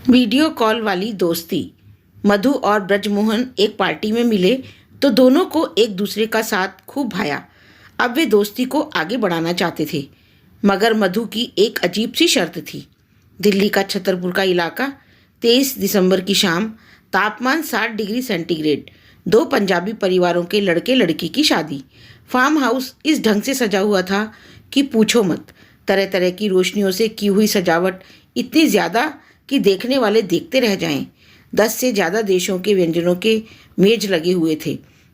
Video call वाली दोस्ती। मधु और ब्रजमोहन एक पार्टी में मिले तो दोनों को एक दूसरे का साथ खूब भाया। अब वे दोस्ती को आगे बढ़ाना चाहते थे, मगर मधु की एक अजीब सी शर्त थी। दिल्ली का छतरपुर का इलाका, 23 दिसंबर की शाम, तापमान 60 डिग्री सेंटीग्रेड, दो पंजाबी परिवारों के लड़के लड़की की शादी। फार्म हाउस इस ढंग से सजा हुआ था कि पूछो मत। तरह तरह की रोशनियों से की हुई सजावट इतनी ज़्यादा कि देखने वाले देखते रह जाएं। 10 से ज़्यादा देशों के व्यंजनों के मेज लगे हुए थे।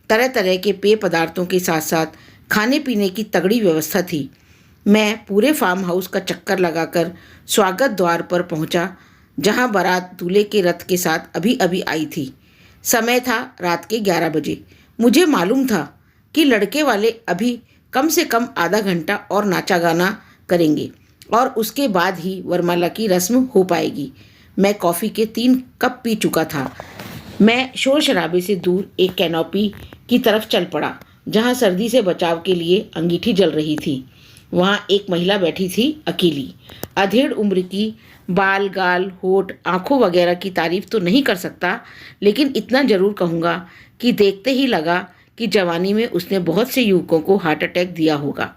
तरह तरह के पेय पदार्थों के साथ साथ खाने पीने की तगड़ी व्यवस्था थी। मैं पूरे फार्म हाउस का चक्कर लगाकर स्वागत द्वार पर पहुंचा, जहां बारात दूल्हे के रथ के साथ अभी अभी आई थी। समय था रात के 11 बजे। मुझे मालूम था कि लड़के वाले अभी कम से कम आधा घंटा और नाचा गाना करेंगे और उसके बाद ही वरमाला की रस्म हो पाएगी। मैं कॉफ़ी के 3 कप पी चुका था। मैं शोर शराबे से दूर एक कैनोपी की तरफ चल पड़ा, जहाँ सर्दी से बचाव के लिए अंगीठी जल रही थी। वहाँ एक महिला बैठी थी, अकेली, अधेड़ उम्र की। बाल, गाल, होठ, आँखों वगैरह की तारीफ तो नहीं कर सकता, लेकिन इतना ज़रूर कहूँगा कि देखते ही लगा कि जवानी में उसने बहुत से युवकों को हार्ट अटैक दिया होगा।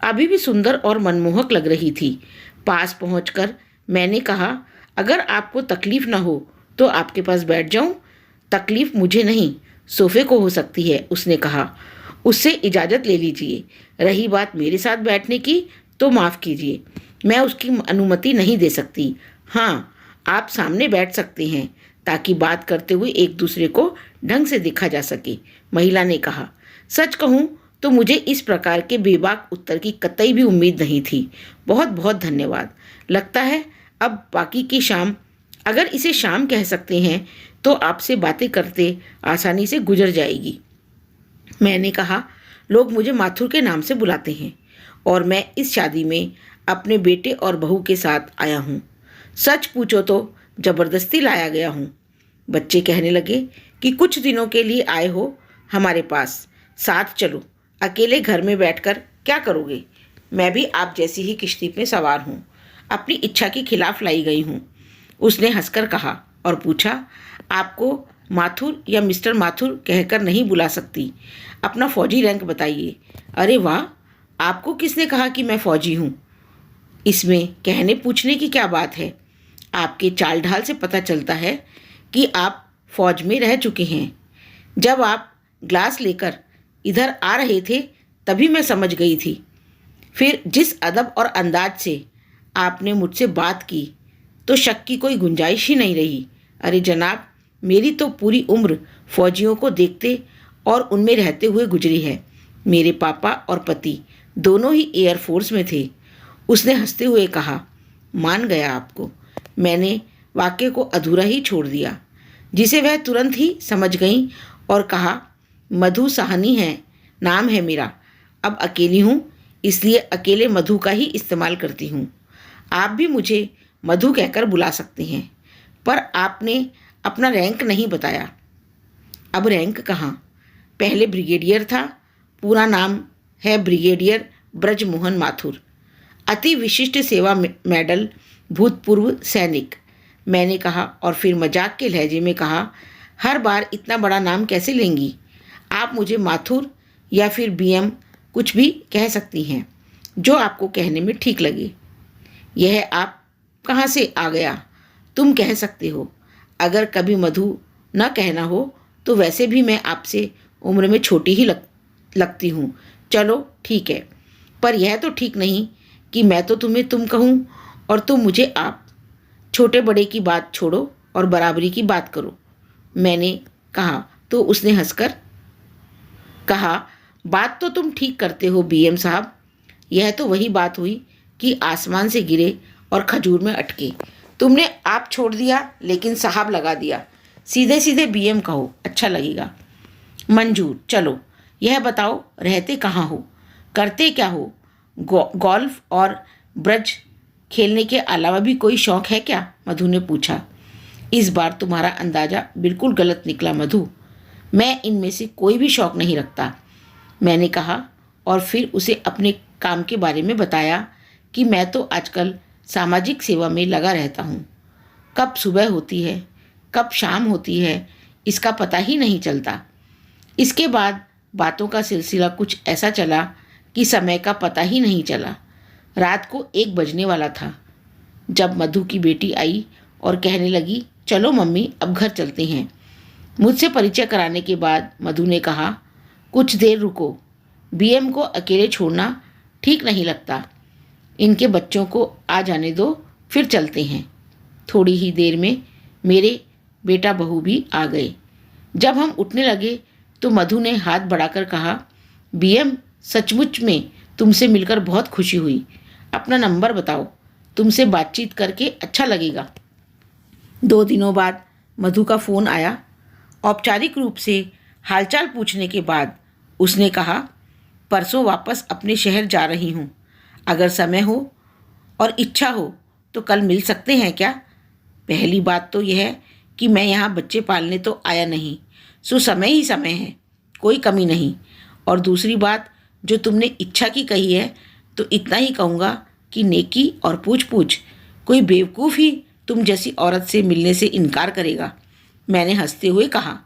अभी भी सुंदर और मनमोहक लग रही थी। पास पहुंचकर मैंने कहा, अगर आपको तकलीफ ना हो तो आपके पास बैठ जाऊं? तकलीफ मुझे नहीं, सोफे को हो सकती है, उसने कहा। उससे इजाज़त ले लीजिए। रही बात मेरे साथ बैठने की तो माफ़ कीजिए, मैं उसकी अनुमति नहीं दे सकती। हाँ, आप सामने बैठ सकते हैं ताकि बात करते हुए एक दूसरे को ढंग से देखा जा सके, महिला ने कहा। सच कहूँ तो मुझे इस प्रकार के बेबाक उत्तर की कतई भी उम्मीद नहीं थी। बहुत बहुत धन्यवाद। लगता है अब बाकी की शाम, अगर इसे शाम कह सकते हैं, तो आपसे बातें करते आसानी से गुजर जाएगी। मैंने कहा, लोग मुझे माथुर के नाम से बुलाते हैं और मैं इस शादी में अपने बेटे और बहू के साथ आया हूँ। सच पूछो तो ज़बरदस्ती लाया गया हूँ। बच्चे कहने लगे कि कुछ दिनों के लिए आए हो हमारे पास, साथ चलो। अकेले घर में बैठकर क्या करोगे? मैं भी आप जैसी ही किश्ती में सवार हूँ, अपनी इच्छा के खिलाफ लाई गई हूँ, उसने हंसकर कहा और पूछा, आपको माथुर या मिस्टर माथुर कहकर नहीं बुला सकती, अपना फौजी रैंक बताइए। अरे वाह, आपको किसने कहा कि मैं फौजी हूँ? इसमें कहने पूछने की क्या बात है? आपके चाल ढाल से पता चलता है कि आप फौज में रह चुके हैं। जब आप ग्लास लेकर इधर आ रहे थे तभी मैं समझ गई थी। फिर जिस अदब और अंदाज से आपने मुझसे बात की तो शक की कोई गुंजाइश ही नहीं रही। अरे जनाब, मेरी तो पूरी उम्र फौजियों को देखते और उनमें रहते हुए गुजरी है। मेरे पापा और पति दोनों ही एयरफोर्स में थे, उसने हंसते हुए कहा। मान गया आपको। मैंने वाक्य को अधूरा ही छोड़ दिया, जिसे वह तुरंत ही समझ गई, और कहा, मधु साहनी है नाम है मेरा। अब अकेली हूँ, इसलिए अकेले मधु का ही इस्तेमाल करती हूँ। आप भी मुझे मधु कहकर बुला सकते हैं, पर आपने अपना रैंक नहीं बताया। अब रैंक कहाँ? पहले ब्रिगेडियर था, पूरा नाम है ब्रिगेडियर ब्रजमोहन माथुर, अति विशिष्ट सेवा मेडल, भूतपूर्व सैनिक, मैंने कहा। और फिर मजाक के लहजे में कहा, हर बार इतना बड़ा नाम कैसे लेंगी? आप मुझे माथुर या फिर बीएम कुछ भी कह सकती हैं, जो आपको कहने में ठीक लगे। यह आप कहाँ से आ गया? तुम कह सकते हो। अगर कभी मधु न कहना हो तो वैसे भी मैं आपसे उम्र में छोटी ही लगती हूँ। चलो ठीक है, पर यह तो ठीक नहीं कि मैं तो तुम्हें तुम कहूँ और तुम मुझे आप। छोटे बड़े की बात छोड़ो और बराबरी की बात करो, मैंने कहा। तो उसने हंसकर कहा, बात तो तुम ठीक करते हो बीएम साहब। यह तो वही बात हुई कि आसमान से गिरे और खजूर में अटके। तुमने आप छोड़ दिया लेकिन साहब लगा दिया। सीधे सीधे बीएम कहो, अच्छा लगेगा। मंजूर। चलो यह बताओ, रहते कहाँ हो, करते क्या हो? गोल्फ और ब्रज खेलने के अलावा भी कोई शौक है क्या? मधु ने पूछा। इस बार तुम्हारा अंदाज़ा बिल्कुल गलत निकला मधु, मैं इनमें से कोई भी शौक नहीं रखता, मैंने कहा। और फिर उसे अपने काम के बारे में बताया कि मैं तो आजकल सामाजिक सेवा में लगा रहता हूँ। कब सुबह होती है, कब शाम होती है, इसका पता ही नहीं चलता। इसके बाद बातों का सिलसिला कुछ ऐसा चला कि समय का पता ही नहीं चला। रात को 1 बजने वाला था जब मधु की बेटी आई और कहने लगी, चलो मम्मी अब घर चलते हैं। मुझसे परिचय कराने के बाद मधु ने कहा, कुछ देर रुको, बीएम को अकेले छोड़ना ठीक नहीं लगता। इनके बच्चों को आ जाने दो, फिर चलते हैं। थोड़ी ही देर में मेरे बेटा बहू भी आ गए। जब हम उठने लगे तो मधु ने हाथ बढ़ाकर कहा, बीएम सचमुच में तुमसे मिलकर बहुत खुशी हुई। अपना नंबर बताओ, तुमसे बातचीत करके अच्छा लगेगा। 2 दिनों बाद मधु का फ़ोन आया। औपचारिक रूप से हालचाल पूछने के बाद उसने कहा, परसों वापस अपने शहर जा रही हूँ। अगर समय हो और इच्छा हो तो कल मिल सकते हैं क्या? पहली बात तो यह है कि मैं यहाँ बच्चे पालने तो आया नहीं, सो समय ही समय है, कोई कमी नहीं। और दूसरी बात, जो तुमने इच्छा की कही है तो इतना ही कहूँगा कि नेकी और पूछ पूछ, कोई बेवकूफ़ ही तुम जैसी औरत से मिलने से इनकार करेगा, मैंने हंसते हुए कहा।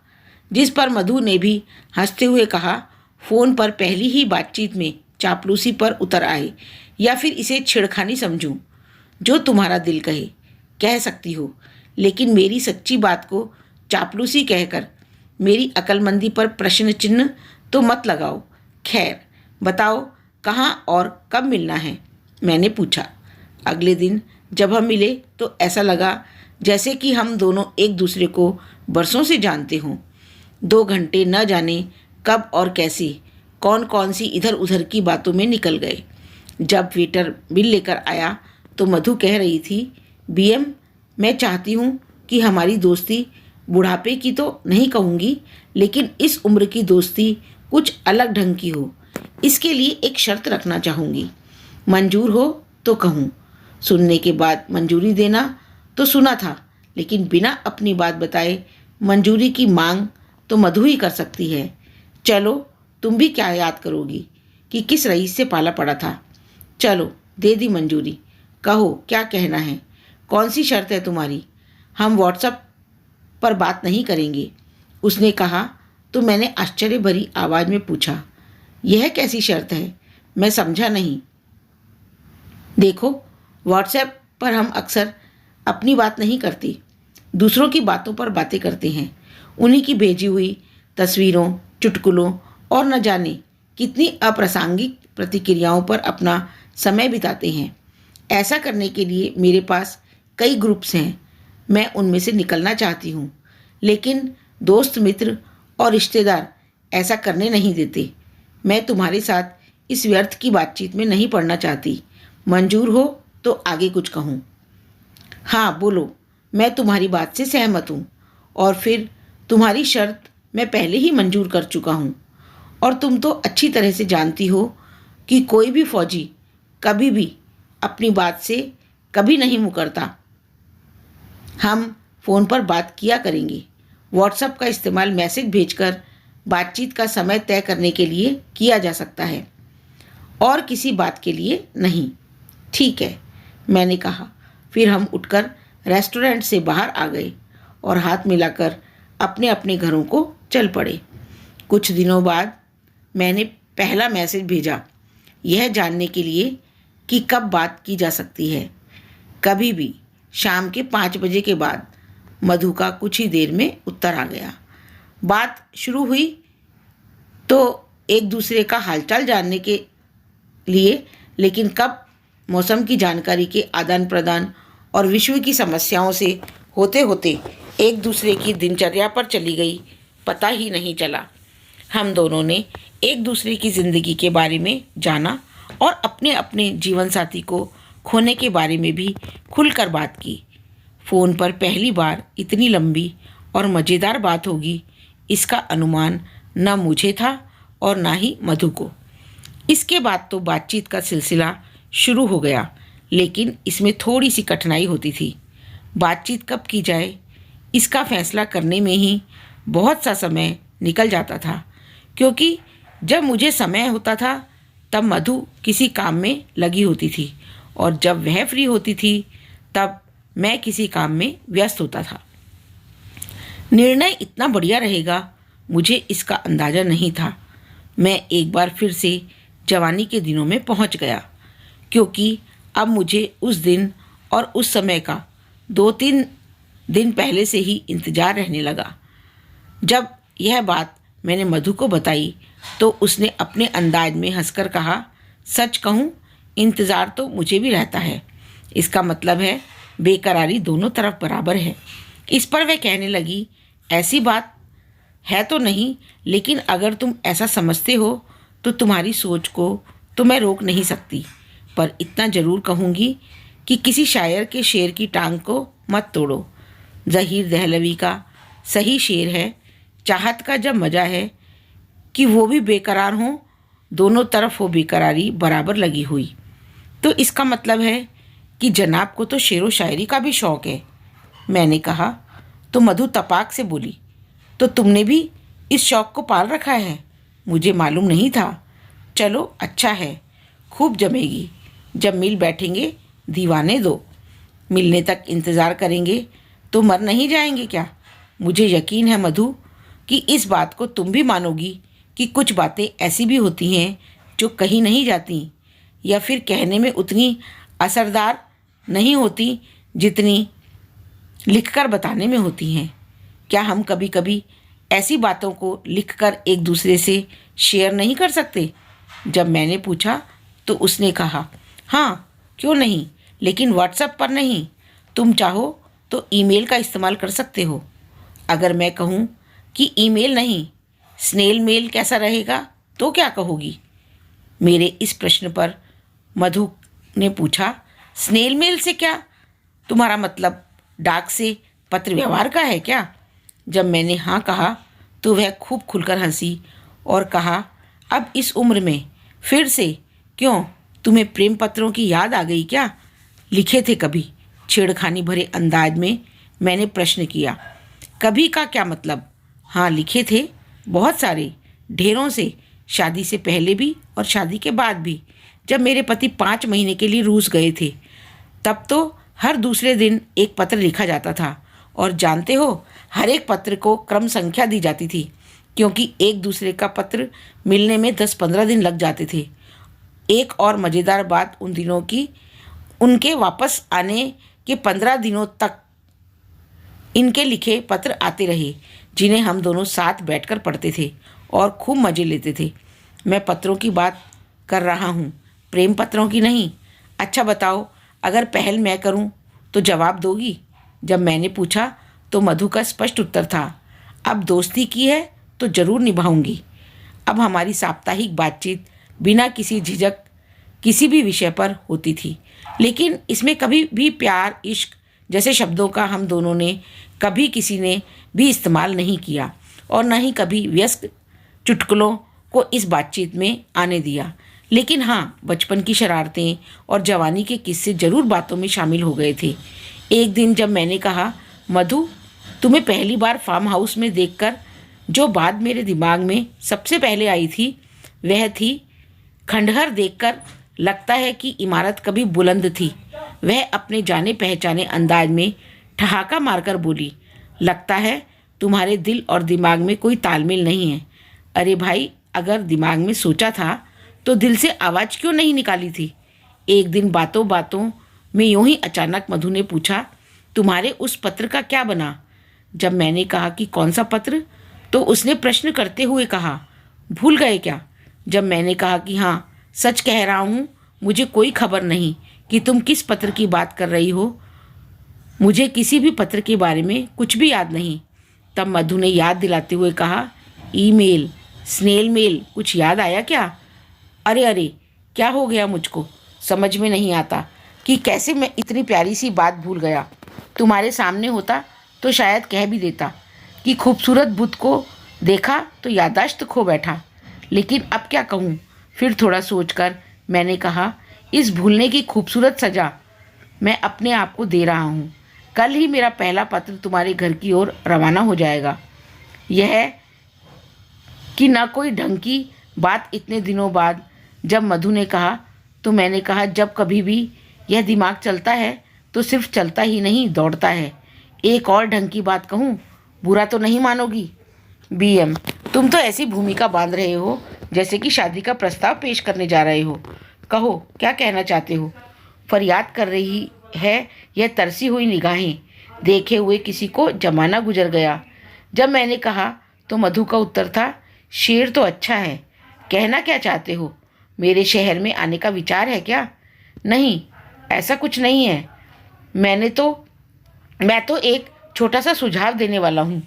जिस पर मधु ने भी हंसते हुए कहा, फ़ोन पर पहली ही बातचीत में चापलूसी पर उतर आए या फिर इसे छेड़खानी समझूं। जो तुम्हारा दिल कहे कह सकती हो, लेकिन मेरी सच्ची बात को चापलूसी कहकर मेरी अक्लमंदी पर प्रश्न चिन्ह तो मत लगाओ। खैर बताओ, कहाँ और कब मिलना है? मैंने पूछा। अगले दिन जब हम मिले तो ऐसा लगा जैसे कि हम दोनों एक दूसरे को बरसों से जानते हों। 2 घंटे न जाने कब और कैसी कौन कौन सी इधर उधर की बातों में निकल गए। जब वेटर बिल लेकर आया तो मधु कह रही थी, बीएम मैं चाहती हूँ कि हमारी दोस्ती बुढ़ापे की तो नहीं कहूँगी, लेकिन इस उम्र की दोस्ती कुछ अलग ढंग की हो। इसके लिए एक शर्त रखना चाहूँगी, मंजूर हो तो कहूँ। सुनने के बाद मंजूरी देना तो सुना था, लेकिन बिना अपनी बात बताए मंजूरी की मांग तो मधु ही कर सकती है। चलो तुम भी क्या याद करोगी कि किस रईस से पाला पड़ा था। चलो दे दी मंजूरी, कहो क्या कहना है, कौन सी शर्त है तुम्हारी? हम व्हाट्सएप पर बात नहीं करेंगे, उसने कहा। तो मैंने आश्चर्य भरी आवाज़ में पूछा, यह कैसी शर्त है? मैं समझा नहीं। देखो, व्हाट्सएप पर हम अक्सर अपनी बात नहीं करते, दूसरों की बातों पर बातें करते हैं। उन्हीं की भेजी हुई तस्वीरों, चुटकुलों और न जाने कितनी अप्रासंगिक प्रतिक्रियाओं पर अपना समय बिताते हैं। ऐसा करने के लिए मेरे पास कई ग्रुप्स हैं। मैं उनमें से निकलना चाहती हूँ, लेकिन दोस्त मित्र और रिश्तेदार ऐसा करने नहीं देते। मैं तुम्हारे साथ इस व्यर्थ की बातचीत में नहीं पड़ना चाहती। मंजूर हो तो आगे कुछ कहूँ। हाँ बोलो, मैं तुम्हारी बात से सहमत हूँ। और फिर तुम्हारी शर्त मैं पहले ही मंजूर कर चुका हूँ। और तुम तो अच्छी तरह से जानती हो कि कोई भी फौजी कभी भी अपनी बात से कभी नहीं मुकरता। हम फ़ोन पर बात किया करेंगे। व्हाट्सएप का इस्तेमाल मैसेज भेजकर बातचीत का समय तय करने के लिए किया जा सकता है, और किसी बात के लिए नहीं। ठीक है, मैंने कहा। फिर हम उठकर रेस्टोरेंट से बाहर आ गए और हाथ मिलाकर अपने अपने घरों को चल पड़े। कुछ दिनों बाद मैंने पहला मैसेज भेजा, यह जानने के लिए कि कब बात की जा सकती है। कभी भी शाम के 5 बजे के बाद। मधु का कुछ ही देर में उत्तर आ गया। बात शुरू हुई तो एक दूसरे का हालचाल जानने के लिए, लेकिन कब मौसम की जानकारी के आदान प्रदान और विश्व की समस्याओं से होते होते एक दूसरे की दिनचर्या पर चली गई, पता ही नहीं चला। हम दोनों ने एक दूसरे की ज़िंदगी के बारे में जाना और अपने अपने जीवन साथी को खोने के बारे में भी खुलकर बात की। फ़ोन पर पहली बार इतनी लंबी और मज़ेदार बात होगी, इसका अनुमान न मुझे था और ना ही मधु को। इसके बाद तो बातचीत का सिलसिला शुरू हो गया, लेकिन इसमें थोड़ी सी कठिनाई होती थी। बातचीत कब की जाए, इसका फैसला करने में ही बहुत सा समय निकल जाता था, क्योंकि जब मुझे समय होता था तब मधु किसी काम में लगी होती थी, और जब वह फ्री होती थी तब मैं किसी काम में व्यस्त होता था। निर्णय इतना बढ़िया रहेगा, मुझे इसका अंदाज़ा नहीं था। मैं एक बार फिर से जवानी के दिनों में पहुंच गया, क्योंकि अब मुझे उस दिन और उस समय का 2-3 दिन पहले से ही इंतज़ार रहने लगा। जब यह बात मैंने मधु को बताई तो उसने अपने अंदाज में हंसकर कहा, सच कहूँ इंतज़ार तो मुझे भी रहता है। इसका मतलब है बेकरारी दोनों तरफ बराबर है। इस पर वह कहने लगी, ऐसी बात है तो नहीं, लेकिन अगर तुम ऐसा समझते हो तो तुम्हारी सोच को तो मैं रोक नहीं सकती। पर इतना ज़रूर कहूँगी कि किसी शायर के शेर की टांग को मत तोड़ो। ज़हीर दहलवी का सही शेर है, चाहत का जब मज़ा है कि वो भी बेकरार हों, दोनों तरफ हो बेकरारी बराबर लगी हुई। तो इसका मतलब है कि जनाब को तो शेर व शायरी का भी शौक़ है। मैंने कहा तो मधु तपाक से बोली, तो तुमने भी इस शौक़ को पाल रखा है? मुझे मालूम नहीं था। चलो अच्छा है, खूब जमेगी। जब मिल बैठेंगे दीवाने दो। मिलने तक इंतज़ार करेंगे तो मर नहीं जाएंगे क्या? मुझे यकीन है मधु कि इस बात को तुम भी मानोगी कि कुछ बातें ऐसी भी होती हैं जो कहीं नहीं जाती, या फिर कहने में उतनी असरदार नहीं होती जितनी लिखकर बताने में होती हैं। क्या हम कभी कभी ऐसी बातों को लिखकर एक दूसरे से शेयर नहीं कर सकते? जब मैंने पूछा तो उसने कहा, हाँ क्यों नहीं, लेकिन व्हाट्सएप पर नहीं। तुम चाहो तो ईमेल का इस्तेमाल कर सकते हो। अगर मैं कहूँ कि ईमेल नहीं, स्नेल मेल कैसा रहेगा तो क्या कहोगी? मेरे इस प्रश्न पर मधु ने पूछा, स्नेल मेल से क्या? तुम्हारा मतलब डाक से पत्र व्यवहार का है क्या? जब मैंने हाँ कहा तो वह खूब खुलकर हंसी और कहा, अब इस उम्र में फिर से क्यों, तुम्हें प्रेम पत्रों की याद आ गई क्या? लिखे थे कभी? छेड़खानी भरे अंदाज में मैंने प्रश्न किया। कभी का क्या मतलब? हाँ लिखे थे, बहुत सारे, ढेरों से, शादी से पहले भी और शादी के बाद भी। जब मेरे पति 5 महीने के लिए रूस गए थे तब तो हर दूसरे दिन एक पत्र लिखा जाता था, और जानते हो हर एक पत्र को क्रम संख्या दी जाती थी, क्योंकि एक दूसरे का पत्र मिलने में 10-15 दिन लग जाते थे। एक और मज़ेदार बात उन दिनों की, उनके वापस आने के 15 दिनों तक इनके लिखे पत्र आते रहे, जिन्हें हम दोनों साथ बैठकर पढ़ते थे और खूब मज़े लेते थे। मैं पत्रों की बात कर रहा हूँ, प्रेम पत्रों की नहीं। अच्छा बताओ, अगर पहल मैं करूँ तो जवाब दोगी? जब मैंने पूछा तो मधु का स्पष्ट उत्तर था, अब दोस्ती की है तो ज़रूर निभाऊंगी। अब हमारी साप्ताहिक बातचीत बिना किसी झिझक किसी भी विषय पर होती थी, लेकिन इसमें कभी भी प्यार, इश्क जैसे शब्दों का हम दोनों ने कभी किसी ने भी इस्तेमाल नहीं किया, और न ही कभी व्यस्क चुटकुलों को इस बातचीत में आने दिया। लेकिन हाँ, बचपन की शरारतें और जवानी के किस्से ज़रूर बातों में शामिल हो गए थे। एक दिन जब मैंने कहा, मधु तुम्हें पहली बार फार्म हाउस में देखकर जो बात मेरे दिमाग में सबसे पहले आई थी वह थी, खंडहर देखकर लगता है कि इमारत कभी बुलंद थी। वह अपने जाने पहचाने अंदाज में ठहाका मारकर बोली, लगता है तुम्हारे दिल और दिमाग में कोई तालमेल नहीं है। अरे भाई, अगर दिमाग में सोचा था तो दिल से आवाज़ क्यों नहीं निकाली थी? एक दिन बातों बातों में यूं ही अचानक मधु ने पूछा, तुम्हारे उस पत्र का क्या बना? जब मैंने कहा कि कौन सा पत्र, तो उसने प्रश्न करते हुए कहा, भूल गए क्या? जब मैंने कहा कि हाँ सच कह रहा हूँ, मुझे कोई खबर नहीं कि तुम किस पत्र की बात कर रही हो। मुझे किसी भी पत्र के बारे में कुछ भी याद नहीं। तब मधु ने याद दिलाते हुए कहा, ईमेल, स्नेल मेल, कुछ याद आया क्या? अरे अरे, क्या हो गया मुझको समझ में नहीं आता कि कैसे मैं इतनी प्यारी सी बात भूल गया। तुम्हारे सामने होता तो शायद कह भी देता कि खूबसूरत बुद्ध को देखा तो याददाश्त खो बैठा। लेकिन अब क्या कहूँ? फिर थोड़ा सोचकर मैंने कहा, इस भूलने की खूबसूरत सज़ा मैं अपने आप को दे रहा हूँ। कल ही मेरा पहला पत्र तुम्हारे घर की ओर रवाना हो जाएगा। यह कि ना कोई ढंग की बात इतने दिनों बाद। जब मधु ने कहा तो मैंने कहा, जब कभी भी यह दिमाग चलता है तो सिर्फ चलता ही नहीं दौड़ता है। एक और ढंग की बात कहूँ, बुरा तो नहीं मानोगी? BM, तुम तो ऐसी भूमिका बांध रहे हो जैसे कि शादी का प्रस्ताव पेश करने जा रहे हो। कहो क्या कहना चाहते हो? फरियाद कर रही है यह तरसी हुई निगाहें। देखे हुए किसी को जमाना गुजर गया। जब मैंने कहा तो मधु का उत्तर था, शेर तो अच्छा है, कहना क्या चाहते हो? मेरे शहर में आने का विचार है क्या? नहीं, ऐसा कुछ नहीं है। मैं तो एक छोटा सा सुझाव देने वाला हूँ।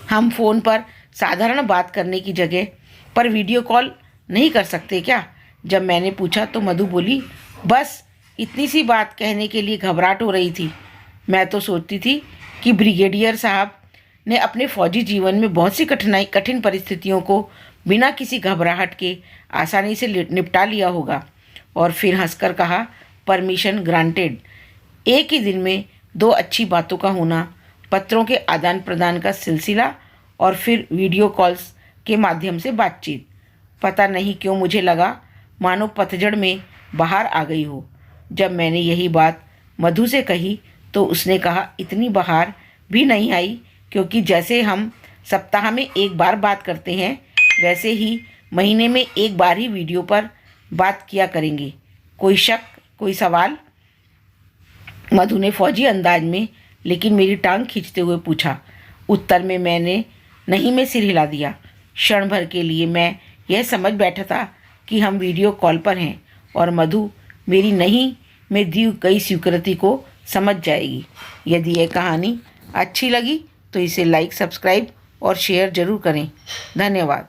हम फ़ोन पर साधारण बात करने की जगह पर वीडियो कॉल नहीं कर सकते क्या? जब मैंने पूछा तो मधु बोली, बस इतनी सी बात कहने के लिए घबराहट हो रही थी। मैं तो सोचती थी कि ब्रिगेडियर साहब ने अपने फौजी जीवन में बहुत सी कठिन परिस्थितियों को बिना किसी घबराहट के आसानी से निपटा लिया होगा। और फिर हंसकर कहा, परमिशन ग्रांटेड। एक ही दिन में दो अच्छी बातों का होना, पत्रों के आदान प्रदान का सिलसिला और फिर वीडियो कॉल्स के माध्यम से बातचीत। पता नहीं क्यों मुझे लगा मानो पतझड़ में बाहर आ गई हो। जब मैंने यही बात मधु से कही तो उसने कहा, इतनी बाहर भी नहीं आई, क्योंकि जैसे हम सप्ताह में एक बार बात करते हैं वैसे ही महीने में एक बार ही वीडियो पर बात किया करेंगे। कोई शक, कोई सवाल? मधु ने फौजी अंदाज में लेकिन मेरी टांग खींचते हुए पूछा। उत्तर में मैं सिर हिला दिया। क्षण भर के लिए मैं यह समझ बैठा था कि हम वीडियो कॉल पर हैं और मधु मेरी नहीं में दी गई स्वीकृति को समझ जाएगी। यदि यह कहानी अच्छी लगी तो इसे लाइक, सब्सक्राइब और शेयर ज़रूर करें। धन्यवाद।